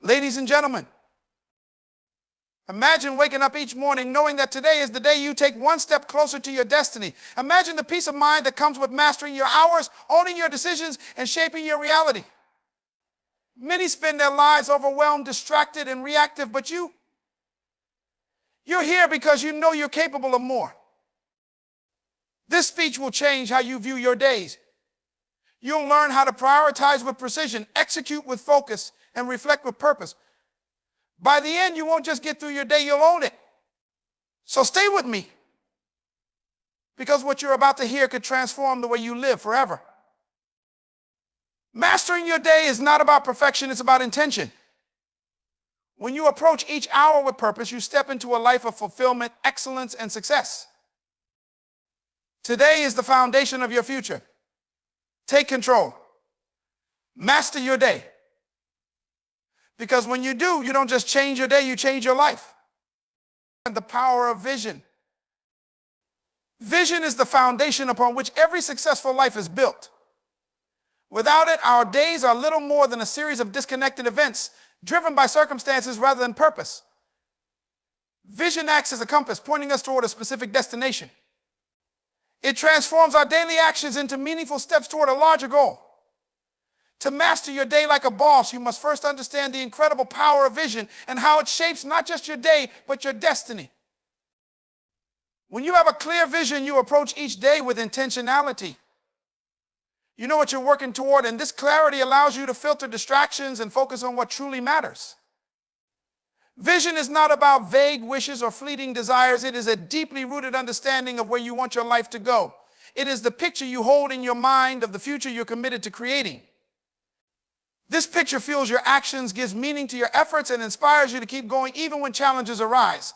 Ladies and gentlemen, imagine waking up each morning knowing that today is the day you take one step closer to your destiny. Imagine the peace of mind that comes with mastering your hours, owning your decisions, and shaping your reality. Many spend their lives overwhelmed, distracted, and reactive, but you're here because you know you're capable of more. This speech will change how you view your days. You'll learn how to prioritize with precision, execute with focus, and reflect with purpose. By the end, you won't just get through your day, you'll own it. So stay with me, because what you're about to hear could transform the way you live forever. Mastering your day is not about perfection, it's about intention. When you approach each hour with purpose, you step into a life of fulfillment, excellence, and success. Today is the foundation of your future. Take control. Master your day. Because when you do, you don't just change your day, you change your life. And the power of vision. Vision is the foundation upon which every successful life is built. Without it, our days are little more than a series of disconnected events, driven by circumstances rather than purpose. Vision acts as a compass, pointing us toward a specific destination. It transforms our daily actions into meaningful steps toward a larger goal. To master your day like a boss, you must first understand the incredible power of vision and how it shapes not just your day, but your destiny. When you have a clear vision, you approach each day with intentionality. You know what you're working toward, and this clarity allows you to filter distractions and focus on what truly matters. Vision is not about vague wishes or fleeting desires. It is a deeply rooted understanding of where you want your life to go. It is the picture you hold in your mind of the future you're committed to creating. This picture fuels your actions, gives meaning to your efforts, and inspires you to keep going even when challenges arise.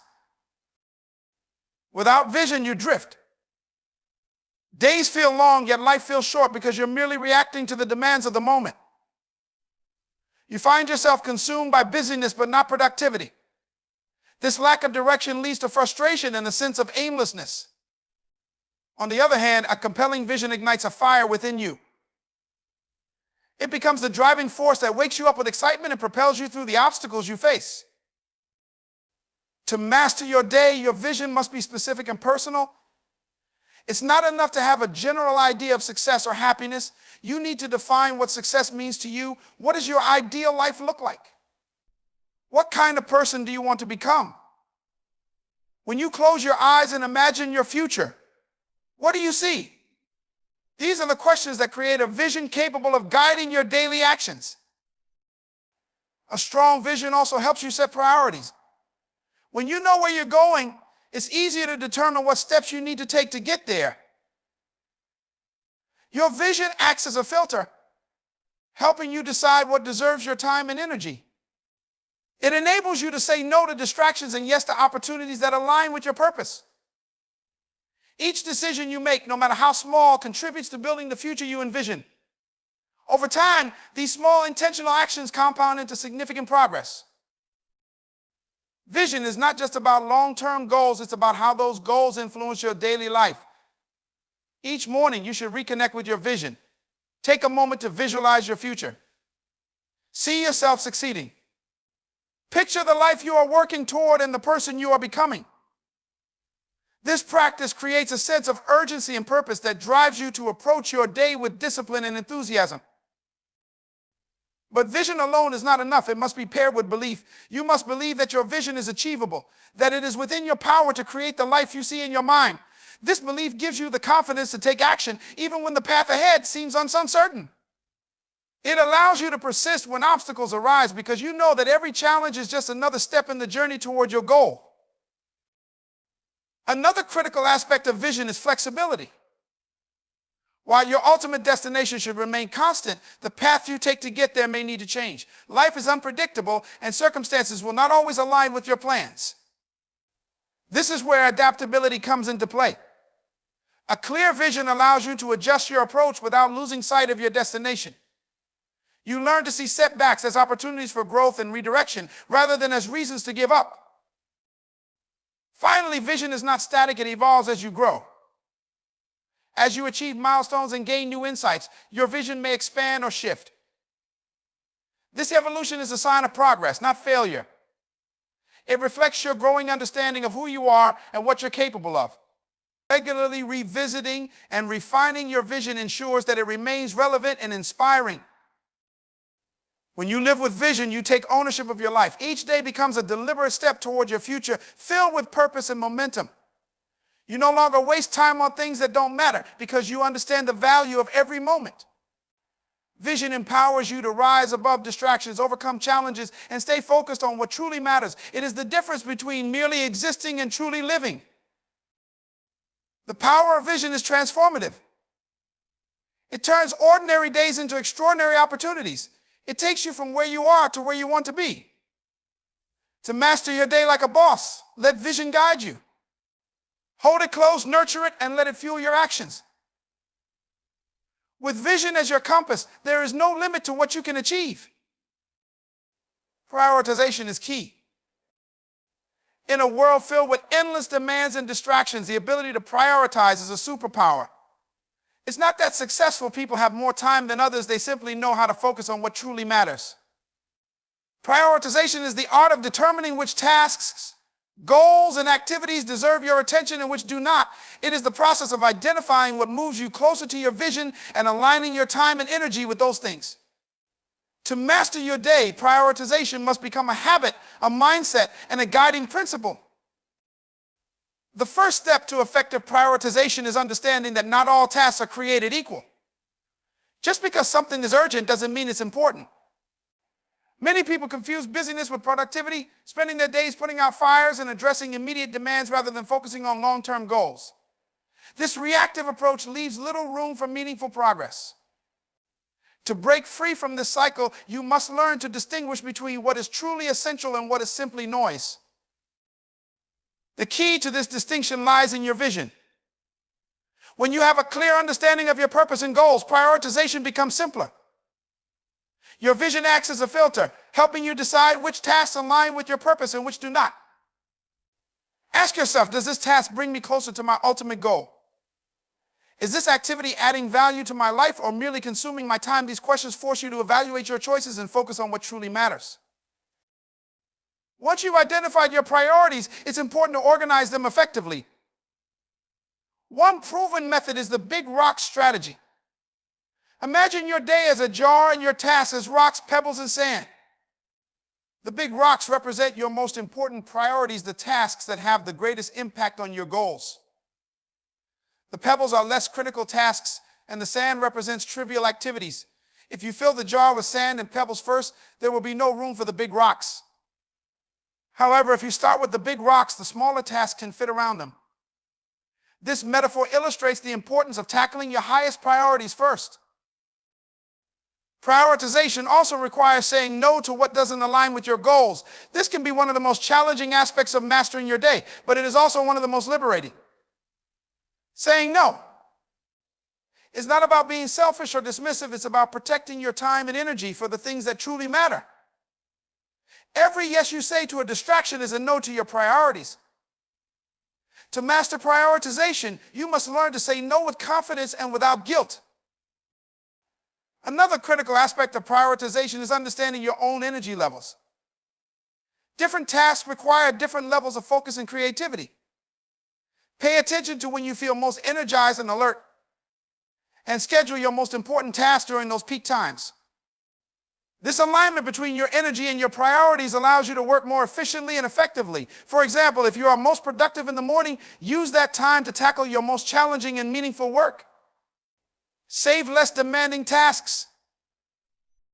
Without vision, you drift. Days feel long, yet life feels short because you're merely reacting to the demands of the moment. You find yourself consumed by busyness but not productivity. This lack of direction leads to frustration and a sense of aimlessness. On the other hand, a compelling vision ignites a fire within you. It becomes the driving force that wakes you up with excitement and propels you through the obstacles you face. To master your day, your vision must be specific and personal. It's not enough to have a general idea of success or happiness. You need to define what success means to you. What does your ideal life look like? What kind of person do you want to become? When you close your eyes and imagine your future, what do you see? These are the questions that create a vision capable of guiding your daily actions. A strong vision also helps you set priorities. When you know where you're going, it's easier to determine what steps you need to take to get there. Your vision acts as a filter, helping you decide what deserves your time and energy. It enables you to say no to distractions and yes to opportunities that align with your purpose. Each decision you make, no matter how small, contributes to building the future you envision. Over time, these small intentional actions compound into significant progress. Vision is not just about long-term goals, it's about how those goals influence your daily life. Each morning, you should reconnect with your vision. Take a moment to visualize your future. See yourself succeeding. Picture the life you are working toward and the person you are becoming. This practice creates a sense of urgency and purpose that drives you to approach your day with discipline and enthusiasm. But vision alone is not enough. It must be paired with belief. You must believe that your vision is achievable, that it is within your power to create the life you see in your mind. This belief gives you the confidence to take action, even when the path ahead seems uncertain. It allows you to persist when obstacles arise because you know that every challenge is just another step in the journey toward your goal. Another critical aspect of vision is flexibility. While your ultimate destination should remain constant, the path you take to get there may need to change. Life is unpredictable, and circumstances will not always align with your plans. This is where adaptability comes into play. A clear vision allows you to adjust your approach without losing sight of your destination. You learn to see setbacks as opportunities for growth and redirection, rather than as reasons to give up. Finally, vision is not static, it evolves as you grow. As you achieve milestones and gain new insights, your vision may expand or shift. This evolution is a sign of progress, not failure. It reflects your growing understanding of who you are and what you're capable of. Regularly revisiting and refining your vision ensures that it remains relevant and inspiring. When you live with vision, you take ownership of your life. Each day becomes a deliberate step toward your future, filled with purpose and momentum. You no longer waste time on things that don't matter because you understand the value of every moment. Vision empowers you to rise above distractions, overcome challenges, and stay focused on what truly matters. It is the difference between merely existing and truly living. The power of vision is transformative. It turns ordinary days into extraordinary opportunities. It takes you from where you are to where you want to be. To master your day like a boss, let vision guide you. Hold it close, nurture it, and let it fuel your actions. With vision as your compass, there is no limit to what you can achieve. Prioritization is key. In a world filled with endless demands and distractions, the ability to prioritize is a superpower. It's not that successful people have more time than others, they simply know how to focus on what truly matters. Prioritization is the art of determining which tasks, goals, and activities deserve your attention and which do not. It is the process of identifying what moves you closer to your vision and aligning your time and energy with those things. To master your day, prioritization must become a habit, a mindset, and a guiding principle. The first step to effective prioritization is understanding that not all tasks are created equal. Just because something is urgent doesn't mean it's important. Many people confuse busyness with productivity, spending their days putting out fires and addressing immediate demands rather than focusing on long-term goals. This reactive approach leaves little room for meaningful progress. To break free from this cycle, you must learn to distinguish between what is truly essential and what is simply noise. The key to this distinction lies in your vision. When you have a clear understanding of your purpose and goals, prioritization becomes simpler. Your vision acts as a filter, helping you decide which tasks align with your purpose and which do not. Ask yourself, does this task bring me closer to my ultimate goal? Is this activity adding value to my life or merely consuming my time? These questions force you to evaluate your choices and focus on what truly matters. Once you've identified your priorities, it's important to organize them effectively. One proven method is the big rock strategy. Imagine your day as a jar and your tasks as rocks, pebbles, and sand. The big rocks represent your most important priorities, the tasks that have the greatest impact on your goals. The pebbles are less critical tasks, and the sand represents trivial activities. If you fill the jar with sand and pebbles first, there will be no room for the big rocks. However, if you start with the big rocks, the smaller tasks can fit around them. This metaphor illustrates the importance of tackling your highest priorities first. Prioritization also requires saying no to what doesn't align with your goals. This can be one of the most challenging aspects of mastering your day, but it is also one of the most liberating. Saying no is not about being selfish or dismissive. It's about protecting your time and energy for the things that truly matter. Every yes you say to a distraction is a no to your priorities. To master prioritization, you must learn to say no with confidence and without guilt. Another critical aspect of prioritization is understanding your own energy levels. Different tasks require different levels of focus and creativity. Pay attention to when you feel most energized and alert, and schedule your most important tasks during those peak times. This alignment between your energy and your priorities allows you to work more efficiently and effectively. For example, if you are most productive in the morning, use that time to tackle your most challenging and meaningful work. Save less demanding tasks,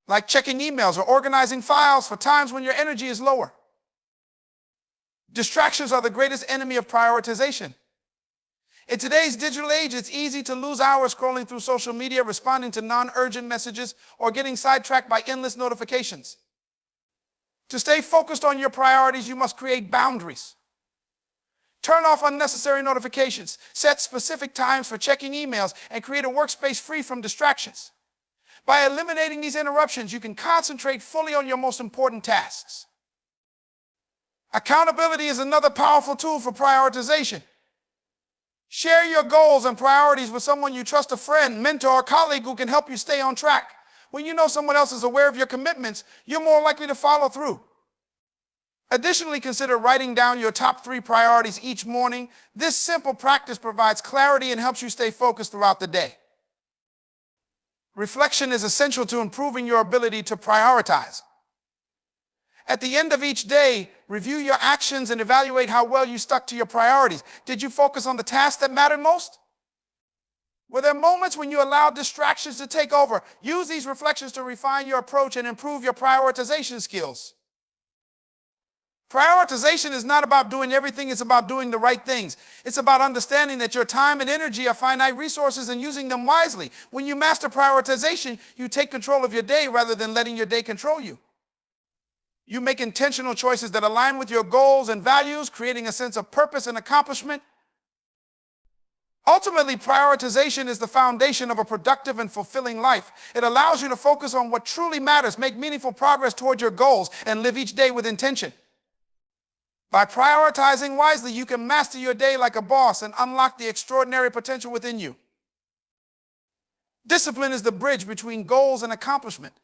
like checking emails or organizing files, for times when your energy is lower. Distractions are the greatest enemy of prioritization. In today's digital age, it's easy to lose hours scrolling through social media, responding to non-urgent messages, or getting sidetracked by endless notifications. To stay focused on your priorities, you must create boundaries. Turn off unnecessary notifications, set specific times for checking emails, and create a workspace free from distractions. By eliminating these interruptions, you can concentrate fully on your most important tasks. Accountability is another powerful tool for prioritization. Share your goals and priorities with someone you trust, a friend, mentor, or colleague who can help you stay on track. When you know someone else is aware of your commitments, you're more likely to follow through. Additionally, consider writing down your top 3 priorities each morning. This simple practice provides clarity and helps you stay focused throughout the day. Reflection is essential to improving your ability to prioritize. At the end of each day, review your actions and evaluate how well you stuck to your priorities. Did you focus on the tasks that mattered most? Were there moments when you allowed distractions to take over? Use these reflections to refine your approach and improve your prioritization skills. Prioritization is not about doing everything, it's about doing the right things. It's about understanding that your time and energy are finite resources and using them wisely. When you master prioritization, you take control of your day rather than letting your day control you. You make intentional choices that align with your goals and values, creating a sense of purpose and accomplishment. Ultimately, prioritization is the foundation of a productive and fulfilling life. It allows you to focus on what truly matters, make meaningful progress toward your goals, and live each day with intention. By prioritizing wisely, you can master your day like a boss and unlock the extraordinary potential within you. Discipline is the bridge between goals and accomplishment.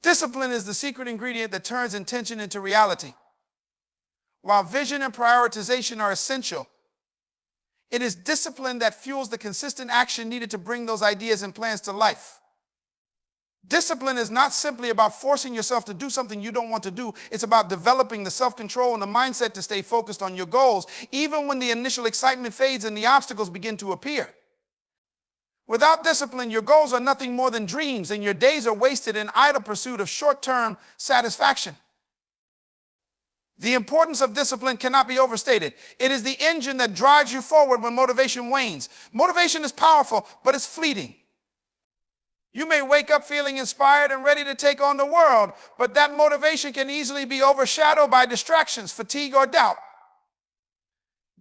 Discipline is the secret ingredient that turns intention into reality. While vision and prioritization are essential, it is discipline that fuels the consistent action needed to bring those ideas and plans to life. Discipline is not simply about forcing yourself to do something you don't want to do. It's about developing the self-control and the mindset to stay focused on your goals, even when the initial excitement fades and the obstacles begin to appear. Without discipline, your goals are nothing more than dreams, and your days are wasted in idle pursuit of short-term satisfaction. The importance of discipline cannot be overstated. It is the engine that drives you forward when motivation wanes. Motivation is powerful, but it's fleeting. You may wake up feeling inspired and ready to take on the world, but that motivation can easily be overshadowed by distractions, fatigue, or doubt.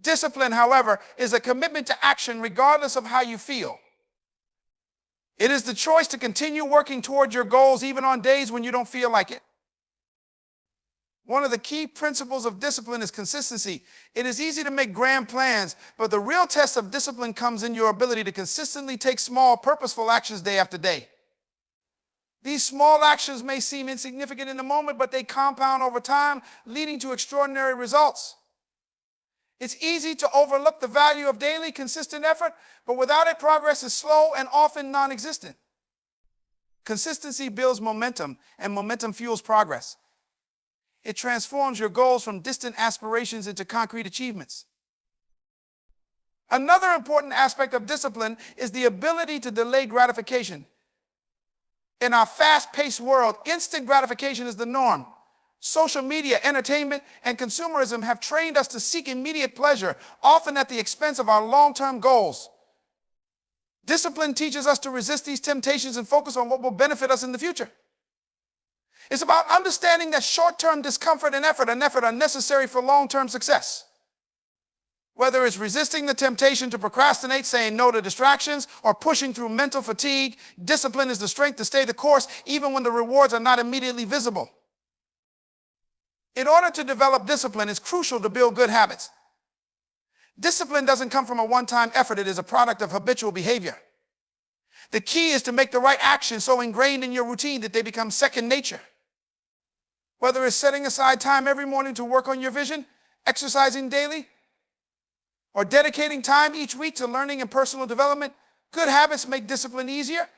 Discipline, however, is a commitment to action regardless of how you feel. It is the choice to continue working toward your goals even on days when you don't feel like it. One of the key principles of discipline is consistency. It is easy to make grand plans, but the real test of discipline comes in your ability to consistently take small, purposeful actions day after day. These small actions may seem insignificant in the moment, but they compound over time, leading to extraordinary results. It's easy to overlook the value of daily, consistent effort, but without it, progress is slow and often non-existent. Consistency builds momentum, and momentum fuels progress. It transforms your goals from distant aspirations into concrete achievements. Another important aspect of discipline is the ability to delay gratification. In our fast-paced world, instant gratification is the norm. Social media, entertainment, and consumerism have trained us to seek immediate pleasure, often at the expense of our long-term goals. Discipline teaches us to resist these temptations and focus on what will benefit us in the future. It's about understanding that short-term discomfort and effort are necessary for long-term success. Whether it's resisting the temptation to procrastinate, saying no to distractions, or pushing through mental fatigue, discipline is the strength to stay the course even when the rewards are not immediately visible. In order to develop discipline, it's crucial to build good habits. Discipline doesn't come from a one-time effort. It is a product of habitual behavior. The key is to make the right actions so ingrained in your routine that they become second nature. Whether it's setting aside time every morning to work on your vision, exercising daily, or dedicating time each week to learning and personal development, good habits make discipline easier.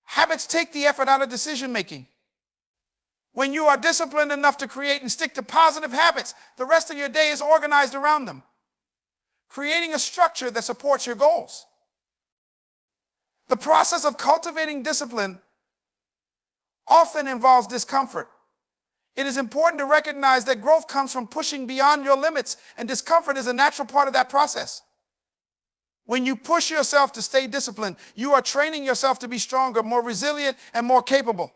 Habits take the effort out of decision-making. When you are disciplined enough to create and stick to positive habits, the rest of your day is organized around them, creating a structure that supports your goals. The process of cultivating discipline often involves discomfort. It is important to recognize that growth comes from pushing beyond your limits, and discomfort is a natural part of that process. When you push yourself to stay disciplined, you are training yourself to be stronger, more resilient, and more capable.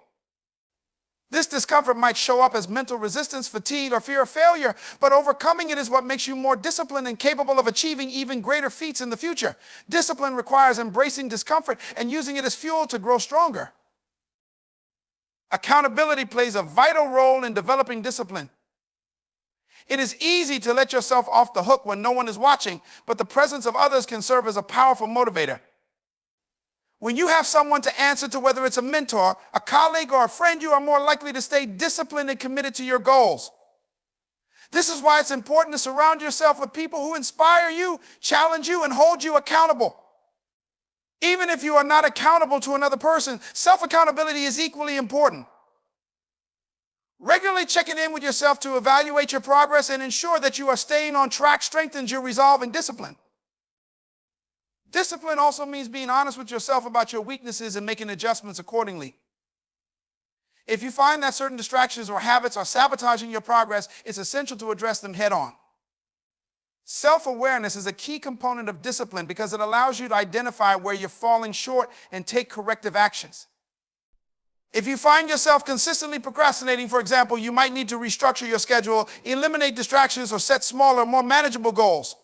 This discomfort might show up as mental resistance, fatigue, or fear of failure, but overcoming it is what makes you more disciplined and capable of achieving even greater feats in the future. Discipline requires embracing discomfort and using it as fuel to grow stronger. Accountability plays a vital role in developing discipline. It is easy to let yourself off the hook when no one is watching, but the presence of others can serve as a powerful motivator. When you have someone to answer to, whether it's a mentor, a colleague, or a friend, you are more likely to stay disciplined and committed to your goals. This is why it's important to surround yourself with people who inspire you, challenge you, and hold you accountable. Even if you are not accountable to another person, self-accountability is equally important. Regularly checking in with yourself to evaluate your progress and ensure that you are staying on track strengthens your resolve and discipline. Discipline also means being honest with yourself about your weaknesses and making adjustments accordingly. If you find that certain distractions or habits are sabotaging your progress, it's essential to address them head on. Self-awareness is a key component of discipline because it allows you to identify where you're falling short and take corrective actions. If you find yourself consistently procrastinating, for example, you might need to restructure your schedule, eliminate distractions, or set smaller, more manageable goals.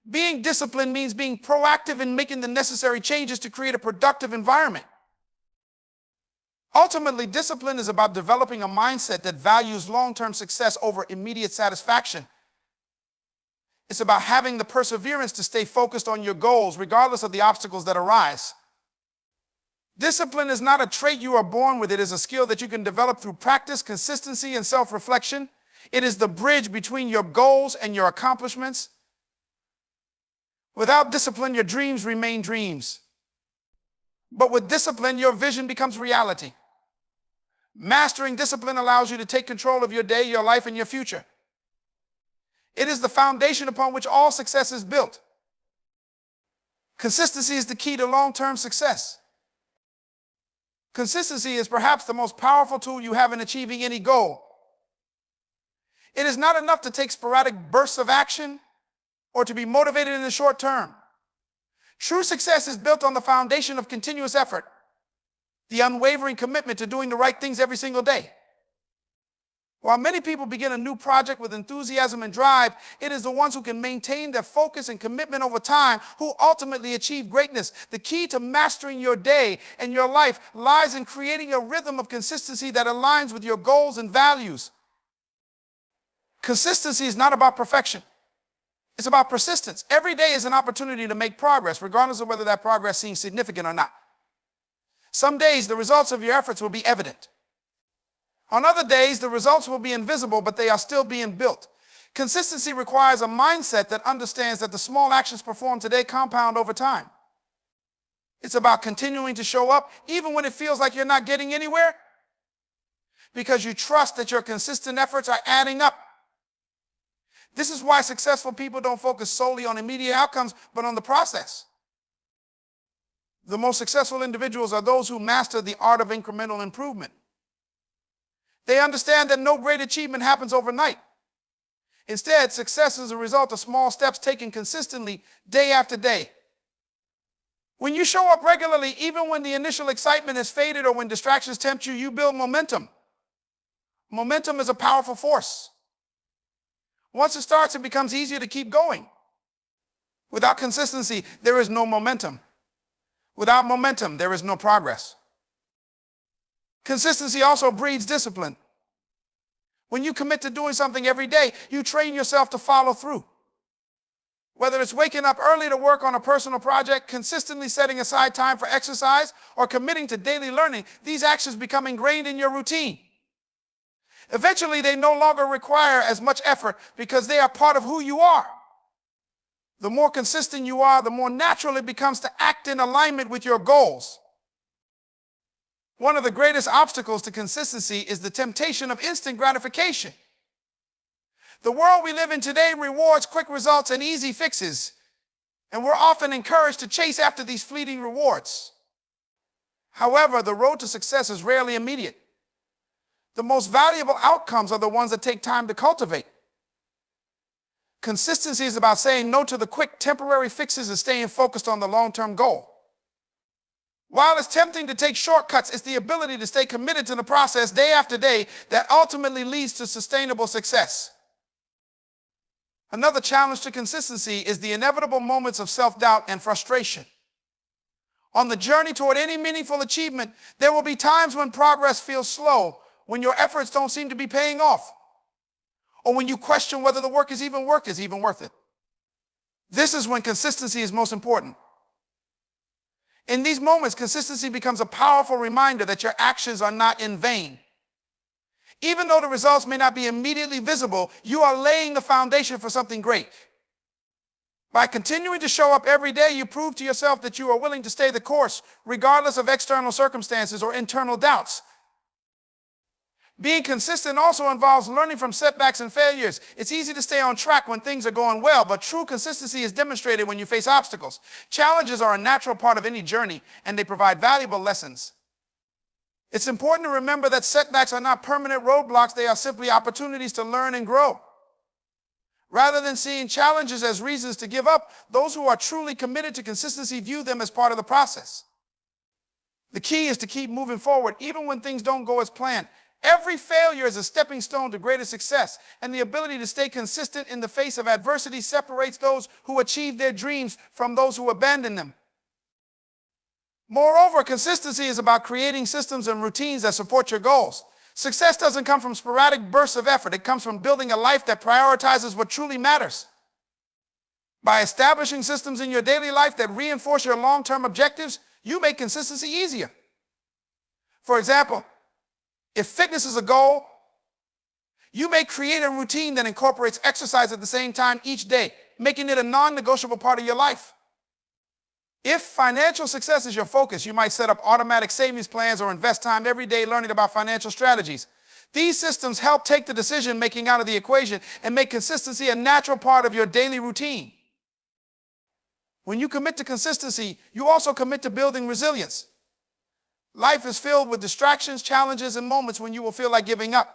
Being disciplined means being proactive in making the necessary changes to create a productive environment. Ultimately, discipline is about developing a mindset that values long-term success over immediate satisfaction. It's about having the perseverance to stay focused on your goals, regardless of the obstacles that arise. Discipline is not a trait you are born with. It is a skill that you can develop through practice, consistency, and self-reflection. It is the bridge between your goals and your accomplishments. Without discipline, your dreams remain dreams. But with discipline, your vision becomes reality. Mastering discipline allows you to take control of your day, your life, and your future. It is the foundation upon which all success is built. Consistency is the key to long-term success. Consistency is perhaps the most powerful tool you have in achieving any goal. It is not enough to take sporadic bursts of action or to be motivated in the short term. True success is built on the foundation of continuous effort, the unwavering commitment to doing the right things every single day. While many people begin a new project with enthusiasm and drive, it is the ones who can maintain their focus and commitment over time who ultimately achieve greatness. The key to mastering your day and your life lies in creating a rhythm of consistency that aligns with your goals and values. Consistency is not about perfection. It's about persistence. Every day is an opportunity to make progress, regardless of whether that progress seems significant or not. Some days, the results of your efforts will be evident. On other days, the results will be invisible, but they are still being built. Consistency requires a mindset that understands that the small actions performed today compound over time. It's about continuing to show up, even when it feels like you're not getting anywhere, because you trust that your consistent efforts are adding up. This is why successful people don't focus solely on immediate outcomes, but on the process. The most successful individuals are those who master the art of incremental improvement. They understand that no great achievement happens overnight. Instead, success is a result of small steps taken consistently day after day. When you show up regularly, even when the initial excitement has faded or when distractions tempt you, you build momentum. Momentum is a powerful force. Once it starts, it becomes easier to keep going. Without consistency, there is no momentum. Without momentum, there is no progress. Consistency also breeds discipline. When you commit to doing something every day, you train yourself to follow through. Whether it's waking up early to work on a personal project, consistently setting aside time for exercise, or committing to daily learning, these actions become ingrained in your routine. Eventually, they no longer require as much effort because they are part of who you are. The more consistent you are, the more natural it becomes to act in alignment with your goals. One of the greatest obstacles to consistency is the temptation of instant gratification. The world we live in today rewards quick results and easy fixes, and we're often encouraged to chase after these fleeting rewards. However, the road to success is rarely immediate. The most valuable outcomes are the ones that take time to cultivate. Consistency is about saying no to the quick, temporary fixes and staying focused on the long-term goal. While it's tempting to take shortcuts, it's the ability to stay committed to the process day after day that ultimately leads to sustainable success. Another challenge to consistency is the inevitable moments of self-doubt and frustration. On the journey toward any meaningful achievement, there will be times when progress feels slow, when your efforts don't seem to be paying off, or when you question whether the work is even worth it. This is when consistency is most important. In these moments, consistency becomes a powerful reminder that your actions are not in vain. Even though the results may not be immediately visible, you are laying the foundation for something great. By continuing to show up every day, you prove to yourself that you are willing to stay the course, regardless of external circumstances or internal doubts. Being consistent also involves learning from setbacks and failures. It's easy to stay on track when things are going well, but true consistency is demonstrated when you face obstacles. Challenges are a natural part of any journey, and they provide valuable lessons. It's important to remember that setbacks are not permanent roadblocks. They are simply opportunities to learn and grow. Rather than seeing challenges as reasons to give up, those who are truly committed to consistency view them as part of the process. The key is to keep moving forward, even when things don't go as planned. Every failure is a stepping stone to greater success, and the ability to stay consistent in the face of adversity separates those who achieve their dreams from those who abandon them. Moreover, consistency is about creating systems and routines that support your goals. Success doesn't come from sporadic bursts of effort. It comes from building a life that prioritizes what truly matters. By establishing systems in your daily life that reinforce your long-term objectives, you make consistency easier. For example, if fitness is a goal, you may create a routine that incorporates exercise at the same time each day, making it a non-negotiable part of your life. If financial success is your focus, you might set up automatic savings plans or invest time every day learning about financial strategies. These systems help take the decision-making out of the equation and make consistency a natural part of your daily routine. When you commit to consistency, you also commit to building resilience. Life is filled with distractions, challenges, and moments when you will feel like giving up.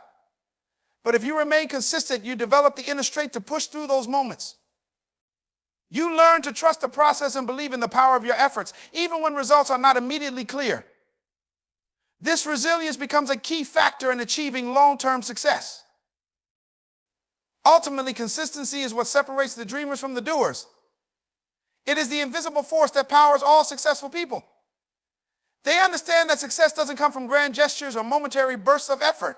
But if you remain consistent, you develop the inner strength to push through those moments. You learn to trust the process and believe in the power of your efforts, even when results are not immediately clear. This resilience becomes a key factor in achieving long-term success. Ultimately, consistency is what separates the dreamers from the doers. It is the invisible force that powers all successful people. They understand that success doesn't come from grand gestures or momentary bursts of effort,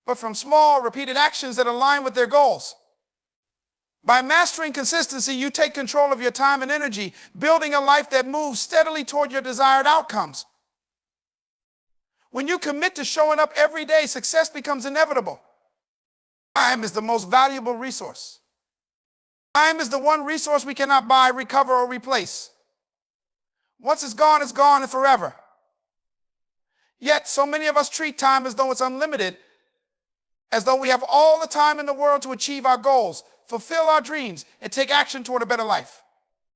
but from small, repeated actions that align with their goals. By mastering consistency, you take control of your time and energy, building a life that moves steadily toward your desired outcomes. When you commit to showing up every day, success becomes inevitable. Time is the most valuable resource. Time is the one resource we cannot buy, recover, or replace. Once it's gone and forever. Yet, so many of us treat time as though it's unlimited, as though we have all the time in the world to achieve our goals, fulfill our dreams, and take action toward a better life.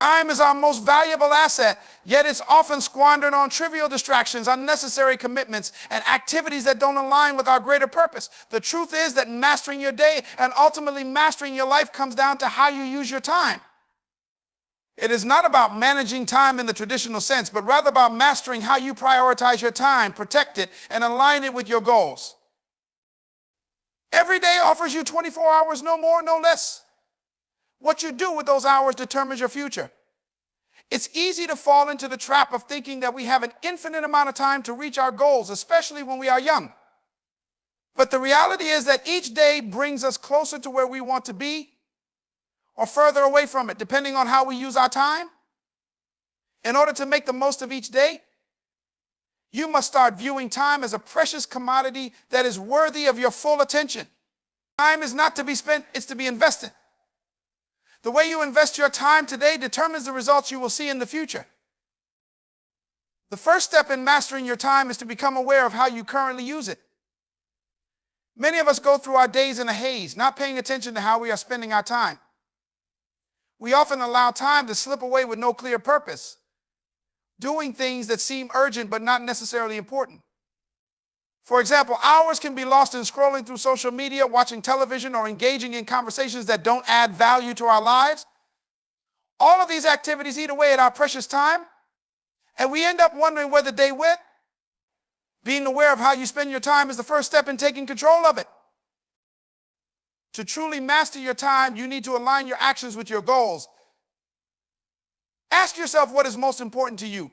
Time is our most valuable asset, yet it's often squandered on trivial distractions, unnecessary commitments, and activities that don't align with our greater purpose. The truth is that mastering your day and ultimately mastering your life comes down to how you use your time. It is not about managing time in the traditional sense, but rather about mastering how you prioritize your time, protect it, and align it with your goals. Every day offers you 24 hours, no more, no less. What you do with those hours determines your future. It's easy to fall into the trap of thinking that we have an infinite amount of time to reach our goals, especially when we are young. But the reality is that each day brings us closer to where we want to be or further away from it, depending on how we use our time. In order to make the most of each day, you must start viewing time as a precious commodity that is worthy of your full attention. Time is not to be spent, it's to be invested. The way you invest your time today determines the results you will see in the future. The first step in mastering your time is to become aware of how you currently use it. Many of us go through our days in a haze, not paying attention to how we are spending our time. We often allow time to slip away with no clear purpose, doing things that seem urgent but not necessarily important. For example, hours can be lost in scrolling through social media, watching television, or engaging in conversations that don't add value to our lives. All of these activities eat away at our precious time, and we end up wondering where the day went. Being aware of how you spend your time is the first step in taking control of it. To truly master your time, you need to align your actions with your goals. Ask yourself what is most important to you.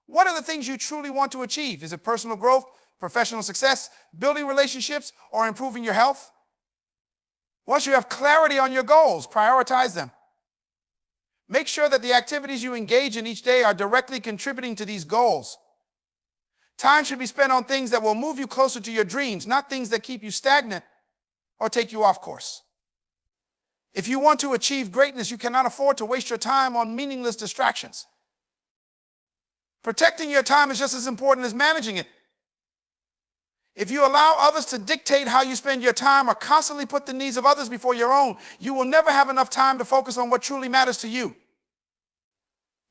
What are the things you truly want to achieve? Is it personal growth, professional success, building relationships, or improving your health? Once you have clarity on your goals, prioritize them. Make sure that the activities you engage in each day are directly contributing to these goals. Time should be spent on things that will move you closer to your dreams, not things that keep you stagnant or take you off course. If you want to achieve greatness, you cannot afford to waste your time on meaningless distractions. Protecting your time is just as important as managing it. If you allow others to dictate how you spend your time or constantly put the needs of others before your own, you will never have enough time to focus on what truly matters to you.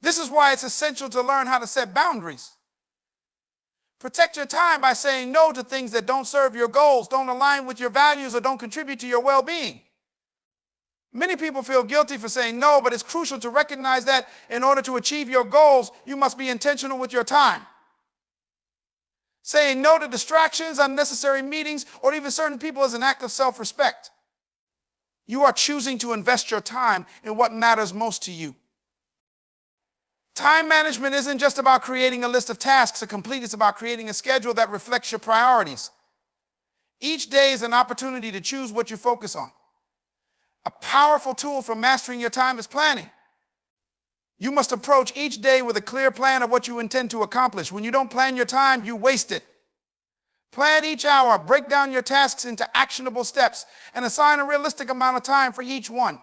This is why it's essential to learn how to set boundaries. Protect your time by saying no to things that don't serve your goals, don't align with your values, or don't contribute to your well-being. Many people feel guilty for saying no, but it's crucial to recognize that in order to achieve your goals, you must be intentional with your time. Saying no to distractions, unnecessary meetings, or even certain people is an act of self-respect. You are choosing to invest your time in what matters most to you. Time management isn't just about creating a list of tasks to complete, it's about creating a schedule that reflects your priorities. Each day is an opportunity to choose what you focus on. A powerful tool for mastering your time is planning. You must approach each day with a clear plan of what you intend to accomplish. When you don't plan your time, you waste it. Plan each hour, break down your tasks into actionable steps, and assign a realistic amount of time for each one.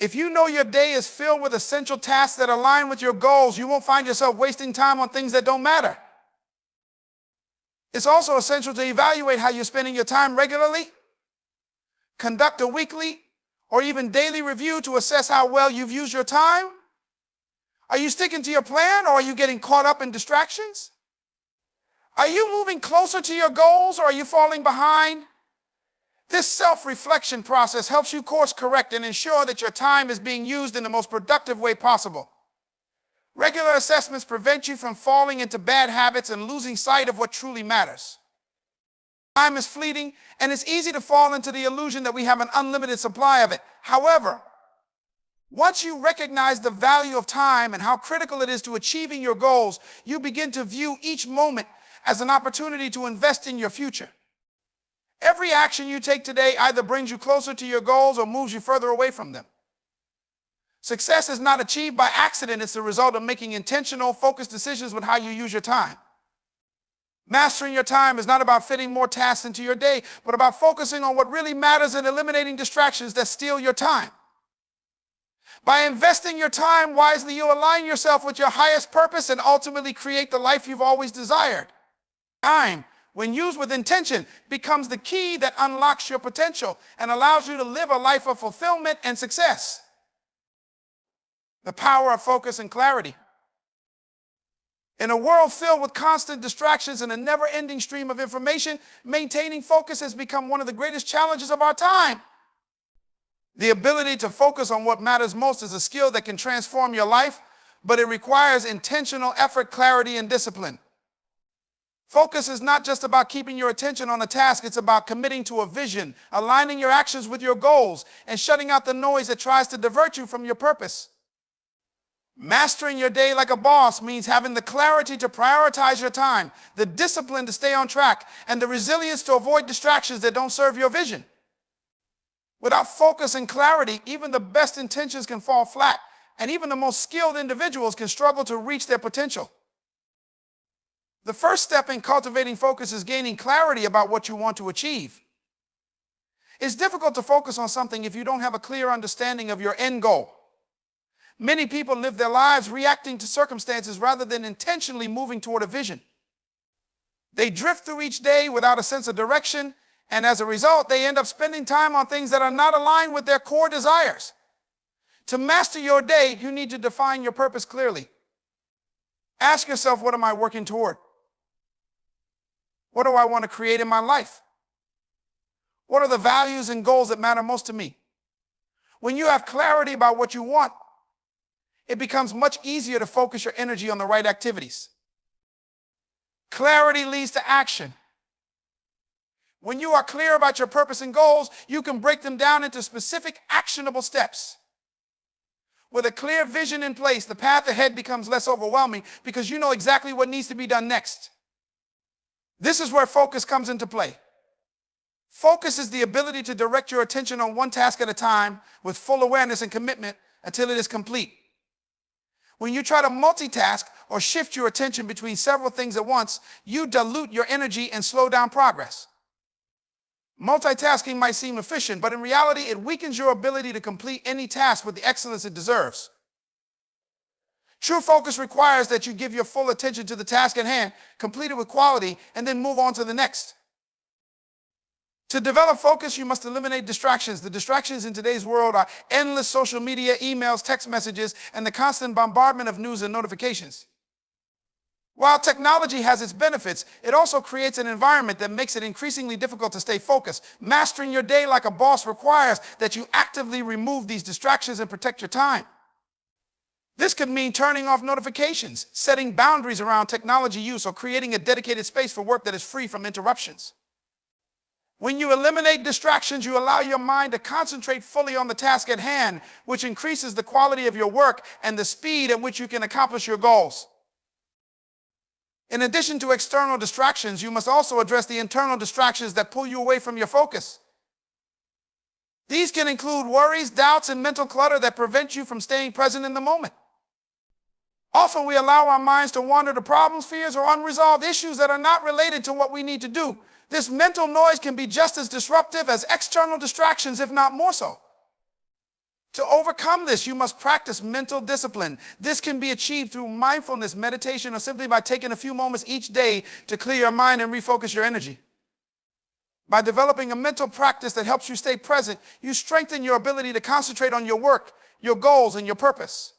If you know your day is filled with essential tasks that align with your goals, you won't find yourself wasting time on things that don't matter. It's also essential to evaluate how you're spending your time regularly. Conduct a weekly or even daily review to assess how well you've used your time. Are you sticking to your plan, or are you getting caught up in distractions? Are you moving closer to your goals, or are you falling behind? This self-reflection process helps you course correct and ensure that your time is being used in the most productive way possible. Regular assessments prevent you from falling into bad habits and losing sight of what truly matters. Time is fleeting, and it's easy to fall into the illusion that we have an unlimited supply of it. However, once you recognize the value of time and how critical it is to achieving your goals, you begin to view each moment as an opportunity to invest in your future. Every action you take today either brings you closer to your goals or moves you further away from them. Success is not achieved by accident. It's the result of making intentional, focused decisions with how you use your time. Mastering your time is not about fitting more tasks into your day, but about focusing on what really matters and eliminating distractions that steal your time. By investing your time wisely, you align yourself with your highest purpose and ultimately create the life you've always desired. Time, when used with intention, becomes the key that unlocks your potential and allows you to live a life of fulfillment and success. The power of focus and clarity. In a world filled with constant distractions and a never-ending stream of information, maintaining focus has become one of the greatest challenges of our time. The ability to focus on what matters most is a skill that can transform your life, but it requires intentional effort, clarity, and discipline. Focus is not just about keeping your attention on a task, it's about committing to a vision, aligning your actions with your goals, and shutting out the noise that tries to divert you from your purpose. Mastering your day like a boss means having the clarity to prioritize your time, the discipline to stay on track, and the resilience to avoid distractions that don't serve your vision. Without focus and clarity, even the best intentions can fall flat, and even the most skilled individuals can struggle to reach their potential. The first step in cultivating focus is gaining clarity about what you want to achieve. It's difficult to focus on something if you don't have a clear understanding of your end goal. Many people live their lives reacting to circumstances rather than intentionally moving toward a vision. They drift through each day without a sense of direction, and as a result, they end up spending time on things that are not aligned with their core desires. To master your day, you need to define your purpose clearly. Ask yourself, what am I working toward? What do I want to create in my life? What are the values and goals that matter most to me? When you have clarity about what you want, it becomes much easier to focus your energy on the right activities. Clarity leads to action. When you are clear about your purpose and goals, you can break them down into specific, actionable steps. With a clear vision in place, the path ahead becomes less overwhelming because you know exactly what needs to be done next. This is where focus comes into play. Focus is the ability to direct your attention on one task at a time with full awareness and commitment until it is complete. When you try to multitask or shift your attention between several things at once, you dilute your energy and slow down progress. Multitasking might seem efficient, but in reality, it weakens your ability to complete any task with the excellence it deserves. True focus requires that you give your full attention to the task at hand, complete it with quality, and then move on to the next. To develop focus, you must eliminate distractions. The distractions in today's world are endless social media, emails, text messages, and the constant bombardment of news and notifications. While technology has its benefits, it also creates an environment that makes it increasingly difficult to stay focused. Mastering your day like a boss requires that you actively remove these distractions and protect your time. This could mean turning off notifications, setting boundaries around technology use, or creating a dedicated space for work that is free from interruptions. When you eliminate distractions, you allow your mind to concentrate fully on the task at hand, which increases the quality of your work and the speed at which you can accomplish your goals. In addition to external distractions, you must also address the internal distractions that pull you away from your focus. These can include worries, doubts, and mental clutter that prevent you from staying present in the moment. Often we allow our minds to wander to problems, fears, or unresolved issues that are not related to what we need to do. This mental noise can be just as disruptive as external distractions, if not more so. To overcome this, you must practice mental discipline. This can be achieved through mindfulness, meditation, or simply by taking a few moments each day to clear your mind and refocus your energy. By developing a mental practice that helps you stay present, you strengthen your ability to concentrate on your work, your goals, and your purpose.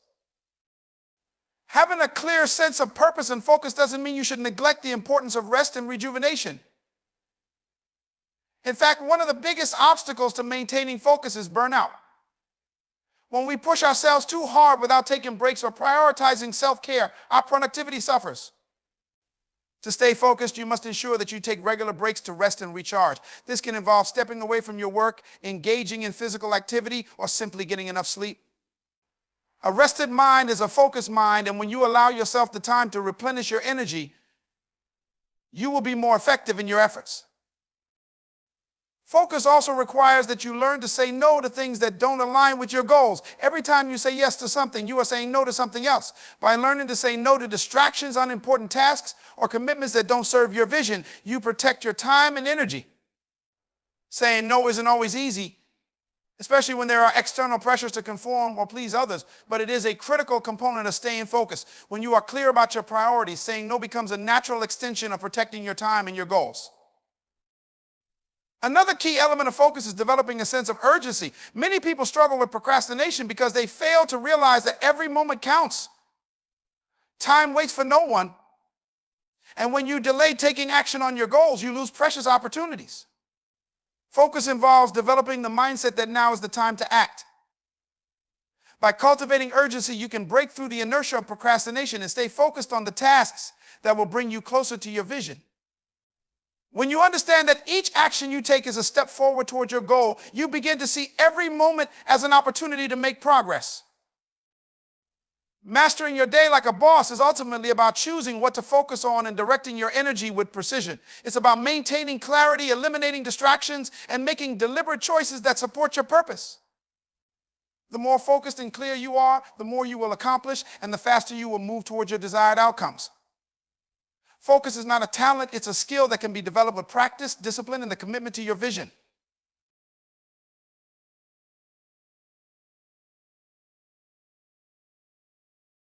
Having a clear sense of purpose and focus doesn't mean you should neglect the importance of rest and rejuvenation. In fact, one of the biggest obstacles to maintaining focus is burnout. When we push ourselves too hard without taking breaks or prioritizing self-care, our productivity suffers. To stay focused, you must ensure that you take regular breaks to rest and recharge. This can involve stepping away from your work, engaging in physical activity, or simply getting enough sleep. A rested mind is a focused mind, and when you allow yourself the time to replenish your energy, you will be more effective in your efforts. Focus also requires that you learn to say no to things that don't align with your goals. Every time you say yes to something, you are saying no to something else. By learning to say no to distractions, unimportant tasks, or commitments that don't serve your vision, you protect your time and energy. Saying no isn't always easy, especially when there are external pressures to conform or please others, but it is a critical component of staying focused. When you are clear about your priorities, saying no becomes a natural extension of protecting your time and your goals. Another key element of focus is developing a sense of urgency. Many people struggle with procrastination because they fail to realize that every moment counts. Time waits for no one. And when you delay taking action on your goals, you lose precious opportunities. Focus involves developing the mindset that now is the time to act. By cultivating urgency, you can break through the inertia of procrastination and stay focused on the tasks that will bring you closer to your vision. When you understand that each action you take is a step forward toward your goal, you begin to see every moment as an opportunity to make progress. Mastering your day like a boss is ultimately about choosing what to focus on and directing your energy with precision. It's about maintaining clarity, eliminating distractions, and making deliberate choices that support your purpose. The more focused and clear you are, the more you will accomplish, and the faster you will move towards your desired outcomes. Focus is not a talent, it's a skill that can be developed with practice, discipline, and the commitment to your vision.